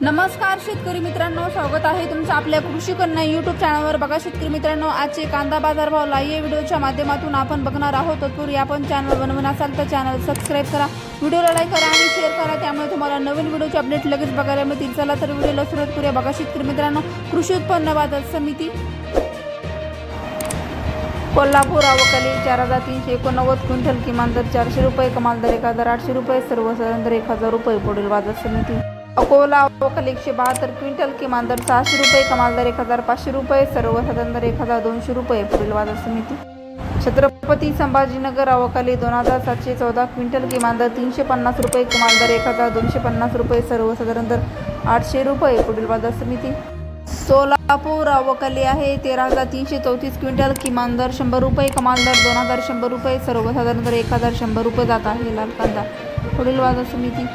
नमस्कार शेतकरी मित्रांनो, स्वागत आहे तुमचं आपल्या कृषी कन्या यूट्यूब चॅनलवर। बघा शेतकरी मित्रांनो, आजचे कांदा बाजार भाव लाईव्ह व्हिडिओच्या माध्यमातून आपण बघणार आहोत। तत्पूर्वी आपण चॅनल बनवून असाल तर चॅनल सबस्क्राइब करा, व्हिडिओला लाईक करा आणि शेअर करा, त्यामुळे तुम्हाला नवीन व्हिडिओचे अपडेट लगेच बघायला मिळतील। चला तर व्हिडिओला सुरुवात करूया। बघा शेतकरी मित्रांनो, कृषी उत्पन्न बाजार समिती कोल्हापूर आवकाली 4389 क्विंटल, किमान दर 400 रुपये, कमाल दर 1800 रुपये, सर्वसाधारण दर 1000 रुपये। पुढील बाजार समिती अकोला आवकाली 172 क्विंटल, किमान दर 600 रुपये, कमाल दर 1500 रुपये, सर्वसाधारण दर 1200 रुपये। पुढील बाजार समिती छत्रपती संभाजीनगर आवकाली 2714 क्विंटल, किमान दर 350 रुपये, कमाल दर 1250 रुपये, सर्वसाधारण दर 800 रुपये। पुढील बाजार समिती सोलापूर आवकाली आहे 13334 क्विंटल, किमान दर 100 रुपये, कमाल दर 2100 रुपये, सर्वसाधारण दर 1100 रुपये जात आहे लाल कांदा। पुढील बाजार समिती